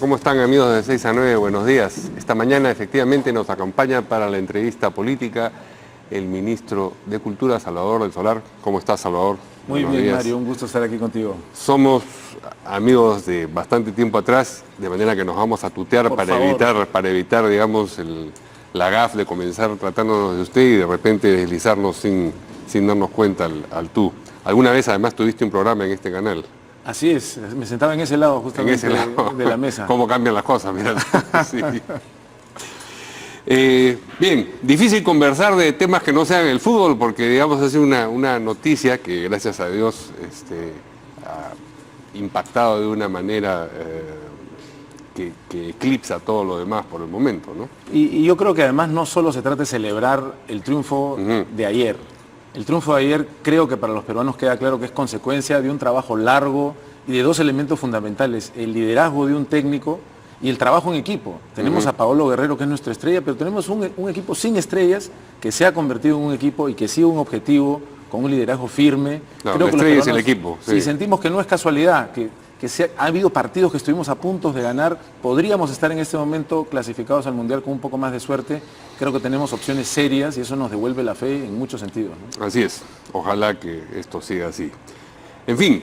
¿Cómo están, amigos de 6 a 9? Buenos días. Esta mañana efectivamente nos acompaña para la entrevista política el ministro de Cultura, Salvador del Solar. ¿Cómo estás, Salvador? Muy bien, Mario, un gusto estar aquí contigo. Somos amigos de bastante tiempo atrás, de manera que nos vamos a tutear para evitar, digamos, la gaf de comenzar tratándonos de usted y de repente deslizarnos sin darnos cuenta al tú. Alguna vez además tuviste un programa en este canal. Así es, me sentaba en ese lado justamente de la mesa. ¿Cómo cambian las cosas? Mira. Sí. Bien, difícil conversar de temas que no sean el fútbol porque, digamos, hace una noticia que, gracias a Dios, ha impactado de una manera que eclipsa todo lo demás por el momento, ¿no? Y yo creo que además no solo se trata de celebrar el triunfo de ayer. El triunfo de ayer creo que para los peruanos queda claro que es consecuencia de un trabajo largo y de dos elementos fundamentales: el liderazgo de un técnico y el trabajo en equipo. Tenemos a Paolo Guerrero, que es nuestra estrella, pero tenemos un equipo sin estrellas que se ha convertido en un equipo y que sigue un objetivo con un liderazgo firme. No, creo que la estrella es el equipo. Sí. Y sentimos que no es casualidad, que ha habido partidos que estuvimos a punto de ganar. Podríamos estar en este momento clasificados al Mundial con un poco más de suerte. Creo que tenemos opciones serias y eso nos devuelve la fe en muchos sentidos, ¿no? Así es. Ojalá que esto siga así. En fin,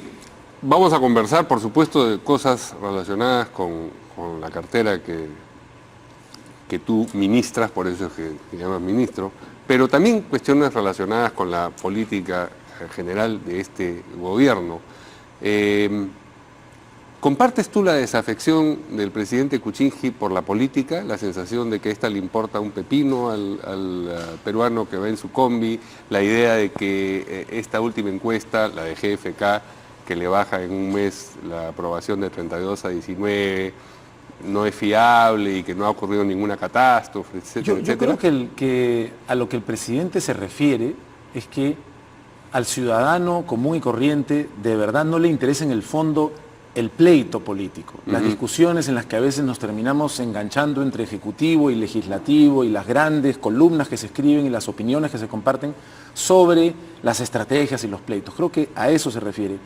vamos a conversar, por supuesto, de cosas relacionadas con la cartera que tú ministras, por eso es que te llamas ministro, pero también cuestiones relacionadas con la política general de este gobierno. ¿Compartes tú la desafección del presidente Kuczynski por la política, la sensación de que esta le importa un pepino al peruano que va en su combi, la idea de que esta última encuesta, la de GFK, que le baja en un mes la aprobación de 32 a 19, no es fiable y que no ha ocurrido ninguna catástrofe, etcétera, etcétera? Yo creo que a lo que el presidente se refiere es que al ciudadano común y corriente de verdad no le interesa en el fondo el pleito político, las discusiones en las que a veces nos terminamos enganchando entre ejecutivo y legislativo y las grandes columnas que se escriben y las opiniones que se comparten sobre las estrategias y los pleitos. Creo que a eso se refiere.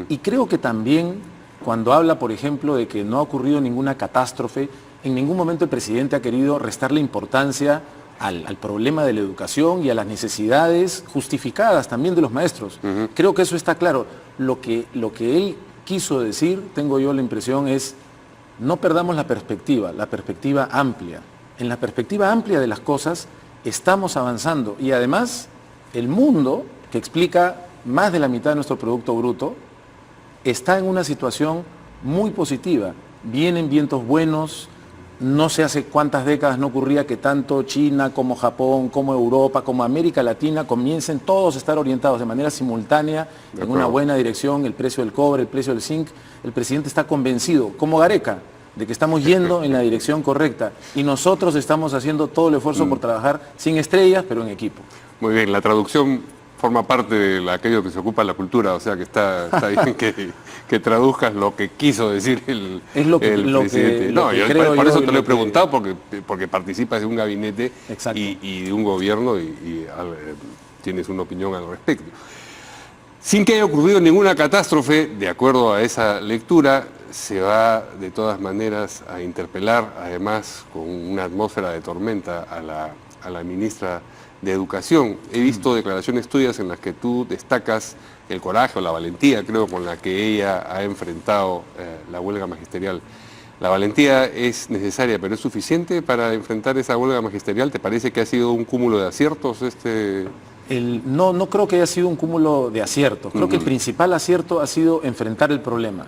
Y creo que también cuando habla, por ejemplo, de que no ha ocurrido ninguna catástrofe, en ningún momento el presidente ha querido restarle importancia al problema de la educación y a las necesidades justificadas también de los maestros. Creo que eso está claro. Lo que él quiso decir, tengo yo la impresión, es no perdamos la perspectiva amplia. En la perspectiva amplia de las cosas estamos avanzando y además el mundo, que explica más de la mitad de nuestro Producto Bruto, está en una situación muy positiva. Vienen vientos buenos. No sé hace cuántas décadas no ocurría que tanto China como Japón, como Europa, como América Latina comiencen todos a estar orientados de manera simultánea en una buena dirección, el precio del cobre, el precio del zinc. El presidente está convencido, como Gareca, de que estamos yendo en la dirección correcta y nosotros estamos haciendo todo el esfuerzo por trabajar sin estrellas, pero en equipo. Muy bien, la traducción forma parte de aquello que se ocupa en la cultura, o sea que está bien que traduzcas lo que quiso decir el presidente. Por eso te lo he preguntado, porque participas de un gabinete y de un gobierno y tienes una opinión al respecto. Sin que haya ocurrido ninguna catástrofe, de acuerdo a esa lectura, se va de todas maneras a interpelar, además con una atmósfera de tormenta, a la ministra de Educación. He visto declaraciones tuyas en las que tú destacas el coraje o la valentía, creo, con la que ella ha enfrentado la huelga magisterial. La valentía es necesaria, pero ¿es suficiente para enfrentar esa huelga magisterial? ¿Te parece que ha sido un cúmulo de aciertos? No creo que haya sido un cúmulo de aciertos. Creo que el principal acierto ha sido enfrentar el problema.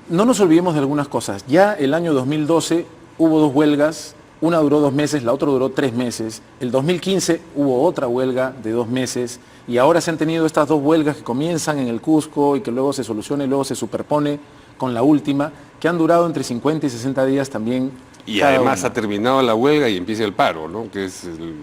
No nos olvidemos de algunas cosas. Ya el año 2012 hubo dos huelgas. Una duró 2 meses, la otra duró 3 meses. El 2015 hubo otra huelga de 2 meses y ahora se han tenido estas dos huelgas que comienzan en el Cusco y que luego se soluciona y luego se superpone con la última, que han durado entre 50 y 60 días también. Y además ha terminado la huelga y empieza el paro, ¿no? Que es el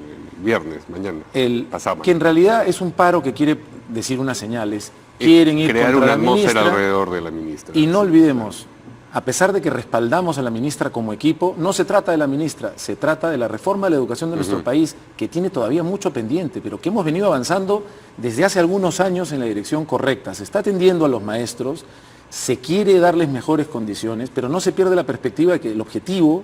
viernes, mañana. Que en realidad es un paro que quiere decir unas señales. Quieren ir crear contra una la atmósfera ministra, alrededor de la ministra. Y no olvidemos, a pesar de que respaldamos a la ministra como equipo, no se trata de la ministra, se trata de la reforma de la educación de nuestro país, que tiene todavía mucho pendiente, pero que hemos venido avanzando desde hace algunos años en la dirección correcta. Se está atendiendo a los maestros, se quiere darles mejores condiciones, pero no se pierde la perspectiva de que el objetivo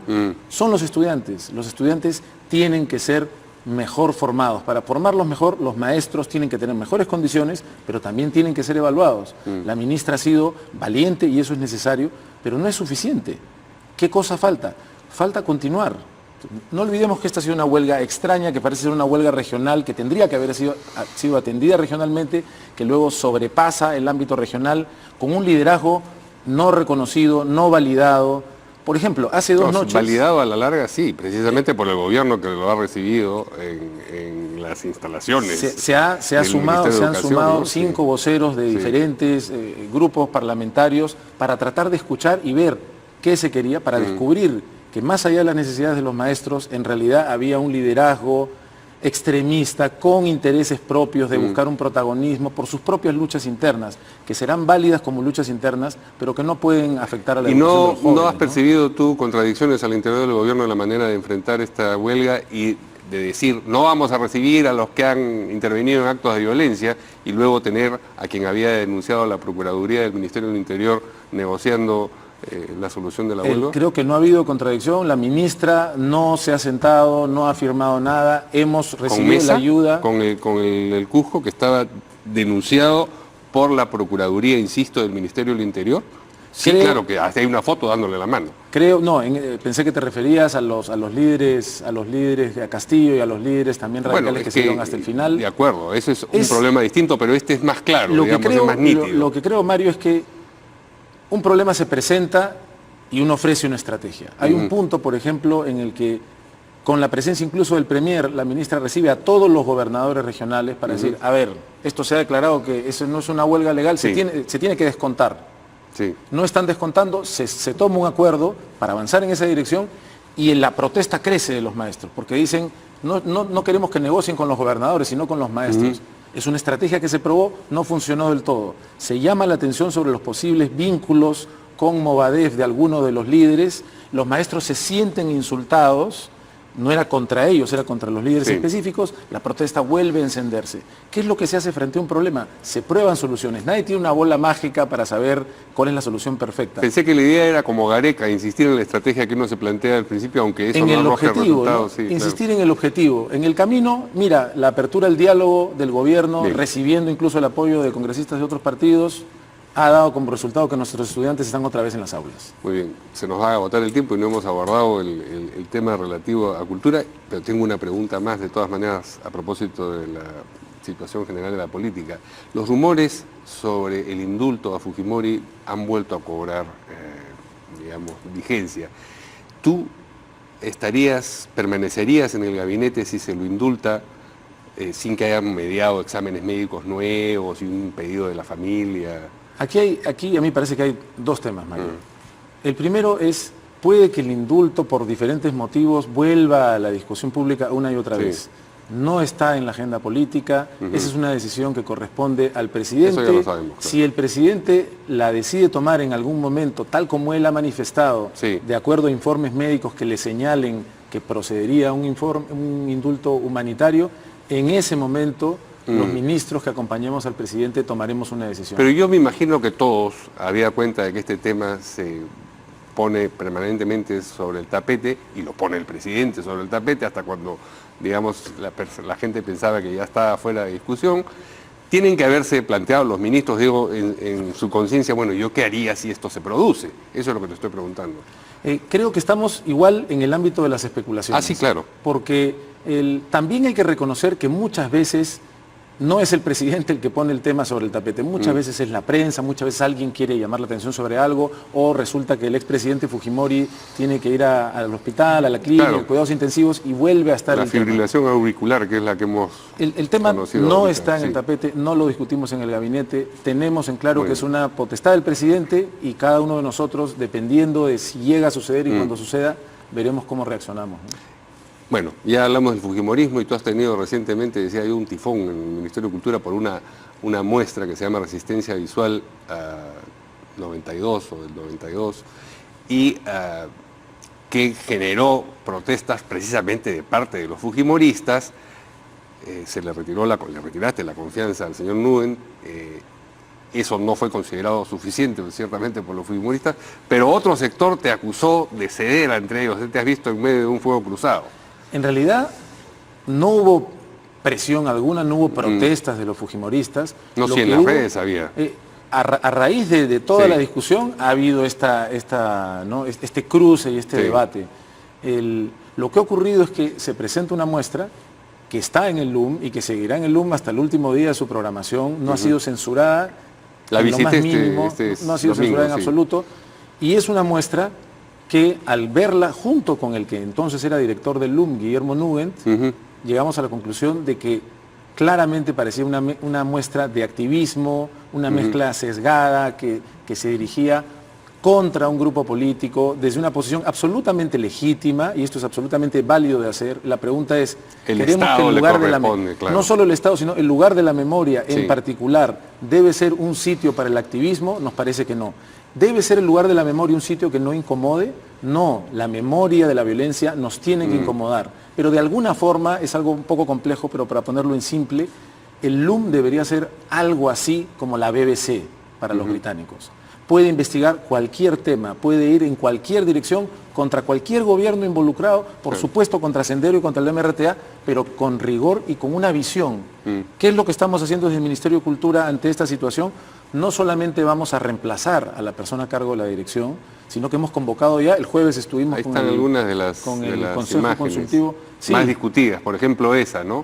son los estudiantes. Los estudiantes tienen que ser mejor formados. Para formarlos mejor, los maestros tienen que tener mejores condiciones, pero también tienen que ser evaluados. La ministra ha sido valiente y eso es necesario, pero no es suficiente. ¿Qué cosa falta? Falta continuar. No olvidemos que esta ha sido una huelga extraña, que parece ser una huelga regional, que tendría que haber sido atendida regionalmente, que luego sobrepasa el ámbito regional con un liderazgo no reconocido, no validado. Por ejemplo, hace dos noches... Validado a la larga, sí, precisamente por el gobierno que lo ha recibido en las instalaciones. Se han sumado 5 voceros de diferentes grupos parlamentarios para tratar de escuchar y ver qué se quería, para descubrir que más allá de las necesidades de los maestros, en realidad había un liderazgo extremista con intereses propios de buscar un protagonismo por sus propias luchas internas, que serán válidas como luchas internas, pero que no pueden afectar a la educación de los jóvenes. ¿No has percibido tú contradicciones al interior del gobierno en la manera de enfrentar esta huelga y de decir no vamos a recibir a los que han intervenido en actos de violencia y luego tener a quien había denunciado a la Procuraduría del Ministerio del Interior negociando la solución de la huelga? Creo que no ha habido contradicción, la ministra no se ha sentado, no ha firmado nada, hemos recibido la ayuda. Con el Cusco, que estaba denunciado por la Procuraduría, insisto, del Ministerio del Interior. Sí, claro, que hasta hay una foto dándole la mano. Pensé que te referías a los líderes, a Castillo y a los líderes también radicales que se dieron hasta el final. De acuerdo, ese es un problema distinto, pero este es más claro, es más nítido. Lo que creo, Mario, es que un problema se presenta y uno ofrece una estrategia. Hay un punto, por ejemplo, en el que con la presencia incluso del Premier, la ministra recibe a todos los gobernadores regionales para decir, a ver, esto se ha declarado que eso no es una huelga legal, se tiene que descontar. No están descontando, se toma un acuerdo para avanzar en esa dirección y la protesta crece de los maestros, porque dicen, no queremos que negocien con los gobernadores, sino con los maestros. Es una estrategia que se probó, no funcionó del todo. Se llama la atención sobre los posibles vínculos con Movadef de algunos de los líderes. Los maestros se sienten insultados, no era contra ellos, era contra los líderes específicos. La protesta vuelve a encenderse. ¿Qué es lo que se hace frente a un problema? Se prueban soluciones. Nadie tiene una bola mágica para saber cuál es la solución perfecta. Pensé que la idea era como Gareca, insistir en la estrategia que uno se plantea al principio, aunque eso no arroje resultados. ¿No? Insistir en el objetivo. En el camino, mira, la apertura al diálogo del gobierno, recibiendo incluso el apoyo de congresistas de otros partidos, ha dado como resultado que nuestros estudiantes están otra vez en las aulas. Muy bien, se nos va a agotar el tiempo y no hemos abordado el tema relativo a cultura, pero tengo una pregunta más de todas maneras a propósito de la situación general de la política. Los rumores sobre el indulto a Fujimori han vuelto a cobrar, vigencia. ¿Tú permanecerías en el gabinete si se lo indulta sin que hayan mediado exámenes médicos nuevos y un pedido de la familia? Aquí a mí parece que hay dos temas, Mario. El primero es, puede que el indulto por diferentes motivos vuelva a la discusión pública una y otra vez. No está en la agenda política, esa es una decisión que corresponde al presidente. Eso ya lo sabemos, claro. Si el presidente la decide tomar en algún momento, tal como él ha manifestado, de acuerdo a informes médicos que le señalen que procedería a un indulto humanitario, en ese momento los ministros que acompañemos al presidente tomaremos una decisión. Pero yo me imagino que todos, habida cuenta de que este tema se pone permanentemente sobre el tapete, y lo pone el presidente sobre el tapete hasta cuando, digamos, la gente pensaba que ya estaba fuera de discusión, tienen que haberse planteado los ministros, digo, en su conciencia, bueno, ¿yo qué haría si esto se produce? Eso es lo que te estoy preguntando. Creo que estamos igual en el ámbito de las especulaciones. Sí, claro. Porque también hay que reconocer que muchas veces no es el presidente el que pone el tema sobre el tapete, muchas veces es la prensa, muchas veces alguien quiere llamar la atención sobre algo, o resulta que el expresidente Fujimori tiene que ir al hospital, a la clínica, cuidados intensivos, y vuelve a estar la fibrilación auricular, que es la que hemos el tema no está en el tapete, no lo discutimos en el gabinete, tenemos en claro que es una potestad del presidente, y cada uno de nosotros, dependiendo de si llega a suceder y cuando suceda, veremos cómo reaccionamos, ¿no? Bueno, ya hablamos del fujimorismo y tú has tenido recientemente, decía yo, un tifón en el Ministerio de Cultura por una muestra que se llama Resistencia Visual 92 o del 92 y que generó protestas precisamente de parte de los fujimoristas. Le retiraste la confianza al señor Nuden eso no fue considerado suficiente, ciertamente, por los fujimoristas, pero otro sector te acusó de ceder entre ellos, te has visto en medio de un fuego cruzado. En realidad, no hubo presión alguna, no hubo protestas de los fujimoristas. No, sí, en las redes había. A raíz de toda la discusión ha habido ¿no? este cruce y este debate. Lo que ha ocurrido es que se presenta una muestra que está en el LUM y que seguirá en el LUM hasta el último día de su programación. No ha sido censurada, la en lo más mínimo, no ha sido censurada en absoluto. Y es una muestra que al verla junto con el que entonces era director del LUM, Guillermo Nugent, llegamos a la conclusión de que claramente parecía una muestra de activismo, una mezcla sesgada que se dirigía contra un grupo político desde una posición absolutamente legítima, y esto es absolutamente válido de hacer. La pregunta es, queremos que el lugar de la no solo el Estado, sino el lugar de la memoria en particular debe ser un sitio para el activismo. Nos parece que no. ¿Debe ser el lugar de la memoria un sitio que no incomode? No, la memoria de la violencia nos tiene que incomodar. Pero de alguna forma, es algo un poco complejo, pero para ponerlo en simple, el LUM debería ser algo así como la BBC para los británicos. Puede investigar cualquier tema, puede ir en cualquier dirección contra cualquier gobierno involucrado, por supuesto contra Sendero y contra el MRTA, pero con rigor y con una visión. ¿Qué es lo que estamos haciendo desde el Ministerio de Cultura ante esta situación? No solamente vamos a reemplazar a la persona a cargo de la dirección, sino que hemos convocado ya, el jueves estuvimos con algunas de las Consejo Consultivo más discutidas, por ejemplo esa, ¿no?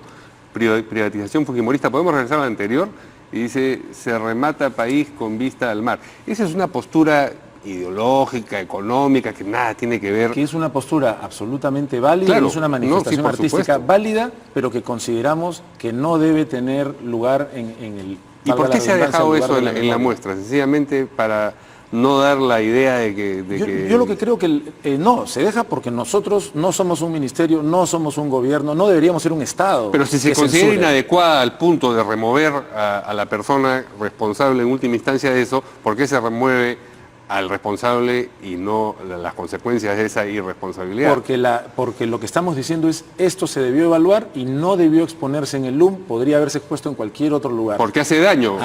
Privatización fujimorista. ¿Podemos regresar a la anterior? Y dice, se remata país con vista al mar. Esa es una postura ideológica, económica, que nada tiene que ver. Que es una postura absolutamente válida, es una manifestación artística válida, pero que consideramos que no debe tener lugar en el... ¿Y por qué se ha dejado eso en la muestra? Sencillamente para no dar la idea de que... Yo lo que creo que no, se deja porque nosotros no somos un ministerio, no somos un gobierno, no deberíamos ser un Estado. Pero si se considera inadecuada al punto de remover a la persona responsable en última instancia de eso, ¿por qué se remueve al responsable y no las consecuencias de esa irresponsabilidad? Porque lo que estamos diciendo es, esto se debió evaluar y no debió exponerse en el LUM, podría haberse expuesto en cualquier otro lugar. ¿Por qué hace daño?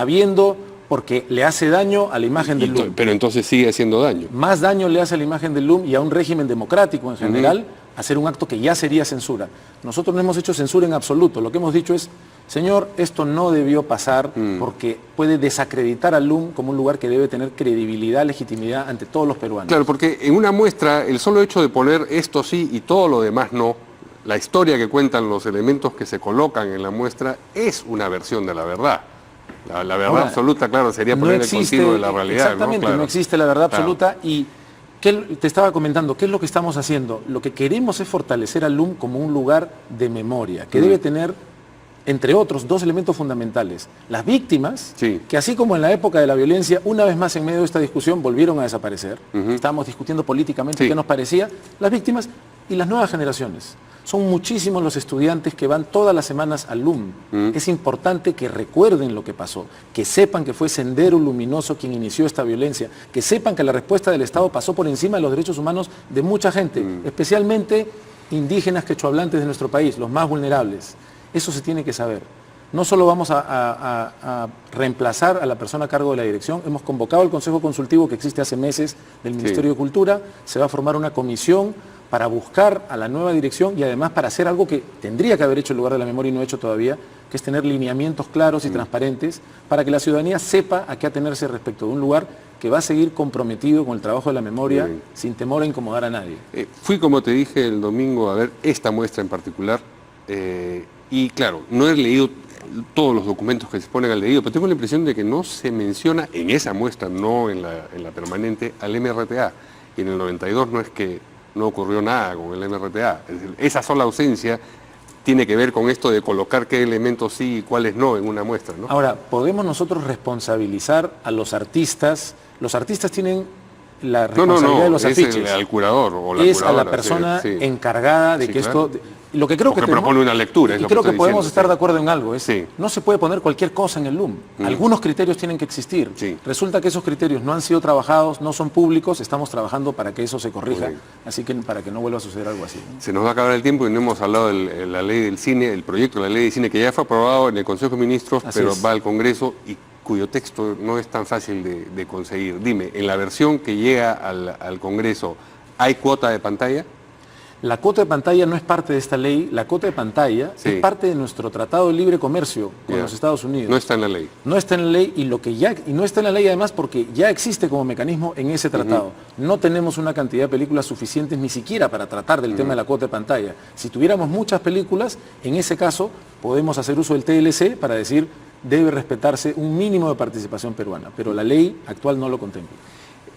Porque le hace daño a la imagen del LUM. Pero entonces sigue haciendo daño. Más daño le hace a la imagen del LUM y a un régimen democrático en general, hacer un acto que ya sería censura. Nosotros no hemos hecho censura en absoluto. Lo que hemos dicho es, señor, esto no debió pasar porque puede desacreditar al LUM como un lugar que debe tener credibilidad, legitimidad ante todos los peruanos. Claro, porque en una muestra, el solo hecho de poner esto sí y todo lo demás no, la historia que cuentan los elementos que se colocan en la muestra es una versión de la verdad. La verdad ahora, absoluta, claro, sería poner el continuo de la realidad. Exactamente, ¿no? Claro. No existe la verdad absoluta y te estaba comentando, ¿qué es lo que estamos haciendo? Lo que queremos es fortalecer al LUM como un lugar de memoria, que debe tener, entre otros, dos elementos fundamentales. Las víctimas, que así como en la época de la violencia, una vez más en medio de esta discusión volvieron a desaparecer. Estábamos discutiendo políticamente qué nos parecía. Las víctimas y las nuevas generaciones. Son muchísimos los estudiantes que van todas las semanas al LUM. Es importante que recuerden lo que pasó, que sepan que fue Sendero Luminoso quien inició esta violencia, que sepan que la respuesta del Estado pasó por encima de los derechos humanos de mucha gente, especialmente indígenas quechohablantes de nuestro país, los más vulnerables. Eso se tiene que saber. No solo vamos a reemplazar a la persona a cargo de la dirección, hemos convocado el Consejo Consultivo que existe hace meses del Ministerio de Cultura, se va a formar una comisión para buscar a la nueva dirección y además para hacer algo que tendría que haber hecho el lugar de la memoria y no ha hecho todavía, que es tener lineamientos claros y transparentes para que la ciudadanía sepa a qué atenerse respecto de un lugar que va a seguir comprometido con el trabajo de la memoria sin temor a incomodar a nadie. Fui, como te dije, el domingo a ver esta muestra en particular y claro, no he leído todos los documentos que se ponen al leído, pero tengo la impresión de que no se menciona en esa muestra, no en la permanente, al MRTA. Y en el 92 no es que no ocurrió nada con el MRTA. Es decir, esa sola ausencia tiene que ver con esto de colocar qué elementos sí y cuáles no en una muestra, ¿no? Ahora, ¿podemos nosotros responsabilizar a los artistas? Los artistas tienen la responsabilidad de los afiches. Es al curador o la es curadora, a la persona encargada de que esto... Lo que creo que propone una lectura. Y creo que podemos estar de acuerdo en algo. No se puede poner cualquier cosa en el LUM. Algunos criterios tienen que existir. Resulta que esos criterios no han sido trabajados, no son públicos, estamos trabajando para que eso se corrija. Así que para que no vuelva a suceder algo así, ¿no? Se nos va a acabar el tiempo y no hemos hablado de la ley del cine, el proyecto de la ley de cine que ya fue aprobado en el Consejo de Ministros, pero va al Congreso. ¿Y cuyo texto no es tan fácil de conseguir. Dime, en la versión que llega al Congreso, ¿hay cuota de pantalla? La cuota de pantalla no es parte de esta ley, la cuota de pantalla es parte de nuestro Tratado de Libre Comercio con los Estados Unidos. No está en la ley. No está en la ley y no está en la ley además porque ya existe como mecanismo en ese tratado. No tenemos una cantidad de películas suficientes ni siquiera para tratar del tema de la cuota de pantalla. Si tuviéramos muchas películas, en ese caso podemos hacer uso del TLC para decir debe respetarse un mínimo de participación peruana, pero la ley actual no lo contempla.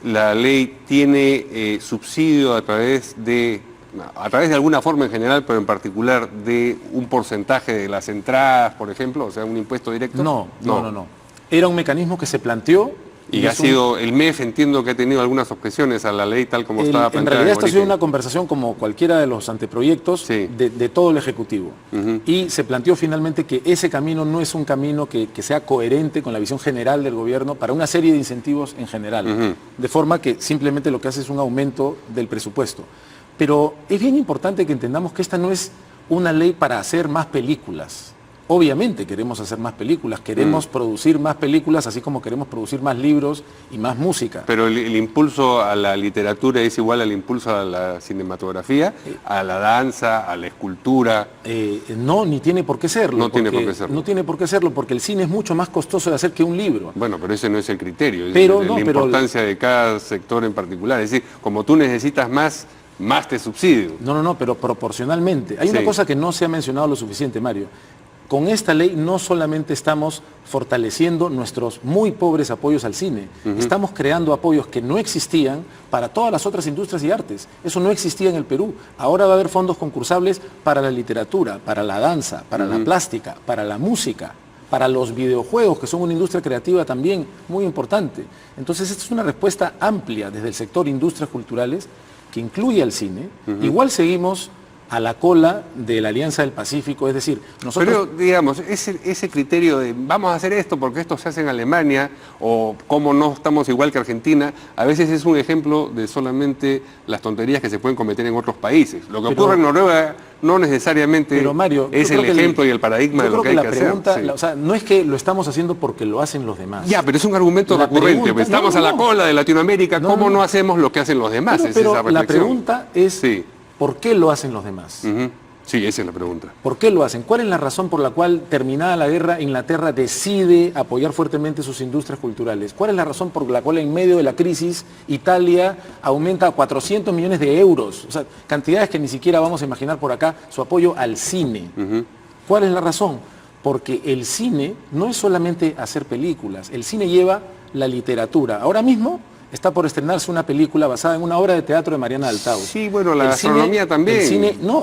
La ley tiene subsidio a través de alguna forma en general, pero en particular de un porcentaje de las entradas, por ejemplo, o sea, un impuesto directo. No. Era un mecanismo que se planteó. Y ha sido, el MEF entiendo que ha tenido algunas objeciones a la ley tal como estaba planteada. En realidad esta ha sido una conversación como cualquiera de los anteproyectos de todo el Ejecutivo. Y se planteó finalmente que ese camino no es un camino que sea coherente con la visión general del gobierno para una serie de incentivos en general. De forma que simplemente lo que hace es un aumento del presupuesto. Pero es bien importante que entendamos que esta no es una ley para hacer más películas. Obviamente queremos hacer más películas, queremos producir más películas, así como queremos producir más libros y más música. Pero el impulso a la literatura es igual al impulso a la cinematografía, a la danza, a la escultura. No, ni tiene por qué serlo. No tiene por qué serlo. No tiene por qué serlo, porque el cine es mucho más costoso de hacer que un libro. Bueno, pero ese no es el criterio, es la importancia de cada sector en particular. Es decir, como tú necesitas más te subsidio. No, pero proporcionalmente. Hay una cosa que no se ha mencionado lo suficiente, Mario. Con esta ley no solamente estamos fortaleciendo nuestros muy pobres apoyos al cine, estamos creando apoyos que no existían para todas las otras industrias y artes. Eso no existía en el Perú. Ahora va a haber fondos concursables para la literatura, para la danza, para la plástica, para la música, para los videojuegos, que son una industria creativa también muy importante. Entonces, esta es una respuesta amplia desde el sector industrias culturales que incluye al cine. Igual seguimos a la cola de la Alianza del Pacífico, es decir, nosotros... Pero, digamos, ese criterio de vamos a hacer esto porque esto se hace en Alemania, o cómo no estamos igual que Argentina, a veces es un ejemplo de solamente las tonterías que se pueden cometer en otros países. Lo que ocurre en Noruega no necesariamente Mario, es el ejemplo y el paradigma de lo que hay que hacer. O sea, no es que lo estamos haciendo porque lo hacen los demás. Ya, pero es un argumento recurrente. Estamos a la cola de Latinoamérica, ¿cómo no hacemos lo que hacen los demás? Pero la pregunta es... ¿Por qué lo hacen los demás? Sí, esa es la pregunta. ¿Por qué lo hacen? ¿Cuál es la razón por la cual, terminada la guerra, Inglaterra decide apoyar fuertemente sus industrias culturales? ¿Cuál es la razón por la cual en medio de la crisis Italia aumenta a 400 millones de euros? O sea, cantidades que ni siquiera vamos a imaginar por acá, su apoyo al cine. ¿Cuál es la razón? Porque el cine no es solamente hacer películas, el cine lleva la literatura. Ahora mismo está por estrenarse una película basada en una obra de teatro de Mariana Altao. Sí, bueno, la gastronomía también.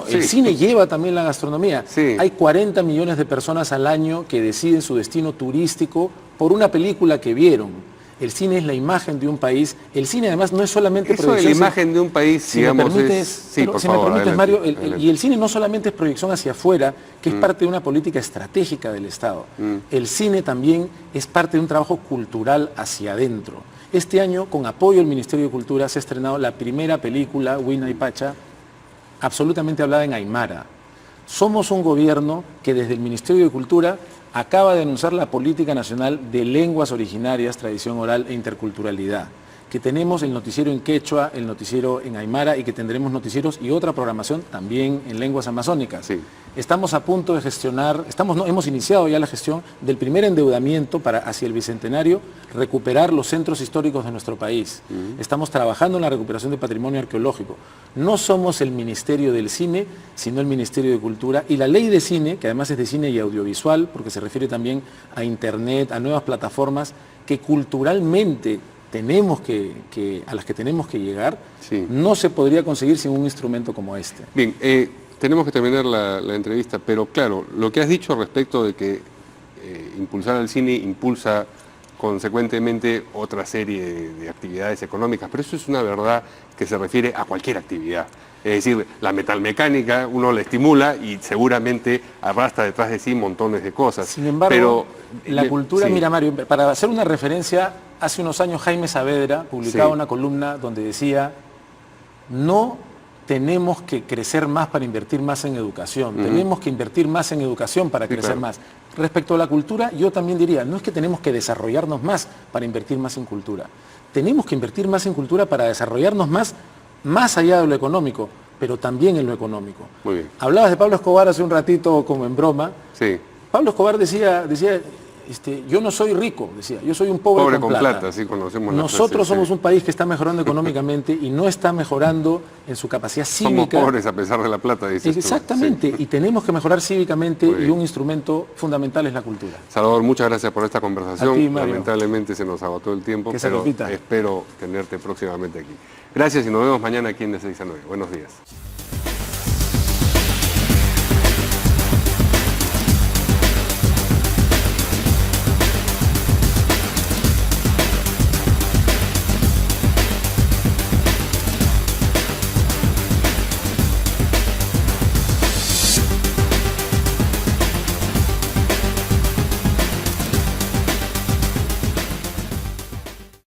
El cine lleva también la gastronomía. Hay 40 millones de personas al año que deciden su destino turístico por una película que vieron. El cine es la imagen de un país. El cine además no es solamente proyección. Eso de la imagen de un país, si me permites, Mario, y el cine no solamente es proyección hacia afuera, que es parte de una política estratégica del Estado. El cine también es parte de un trabajo cultural hacia adentro. Este año, con apoyo del Ministerio de Cultura, se ha estrenado la primera película, Huayna Pacha, absolutamente hablada en aymara. Somos un gobierno que desde el Ministerio de Cultura acaba de anunciar la Política Nacional de Lenguas Originarias, Tradición Oral e Interculturalidad, que tenemos el noticiero en quechua, el noticiero en aymara y que tendremos noticieros y otra programación también en lenguas amazónicas. Estamos a punto de gestionar, hemos iniciado ya la gestión del primer endeudamiento para hacia el Bicentenario recuperar los centros históricos de nuestro país. Estamos trabajando en la recuperación de patrimonio arqueológico. No somos el Ministerio del Cine, sino el Ministerio de Cultura, y la ley de cine, que además es de cine y audiovisual, porque se refiere también a Internet, a nuevas plataformas que culturalmente a las que tenemos que llegar, no se podría conseguir sin un instrumento como este. Bien, tenemos que terminar la entrevista, pero claro, lo que has dicho respecto de que impulsar al cine impulsa consecuentemente otra serie de actividades económicas, pero eso es una verdad que se refiere a cualquier actividad. Es decir, la metalmecánica uno la estimula y seguramente arrastra detrás de sí montones de cosas. Sin embargo, la cultura, mira Mario, para hacer una referencia, hace unos años Jaime Saavedra publicaba una columna donde decía, no tenemos que crecer más para invertir más en educación, tenemos que invertir más en educación para crecer más. Respecto a la cultura, yo también diría, no es que tenemos que desarrollarnos más para invertir más en cultura, tenemos que invertir más en cultura para desarrollarnos más allá de lo económico, pero también en lo económico. Muy bien. Hablabas de Pablo Escobar hace un ratito como en broma. Sí. Pablo Escobar decía yo no soy rico, decía, yo soy un pobre con plata. Sí, conocemos Nosotros somos un país que está mejorando económicamente y no está mejorando en su capacidad cívica. Somos pobres a pesar de la plata, dices Exactamente, tú. Sí. y tenemos que mejorar cívicamente y un instrumento fundamental es la cultura. Salvador, muchas gracias por esta conversación. A ti, Mario. Lamentablemente se nos agotó el tiempo, Que se pero repita. espero tenerte próximamente aquí. Gracias y nos vemos mañana aquí en De 6 a 9. Buenos días.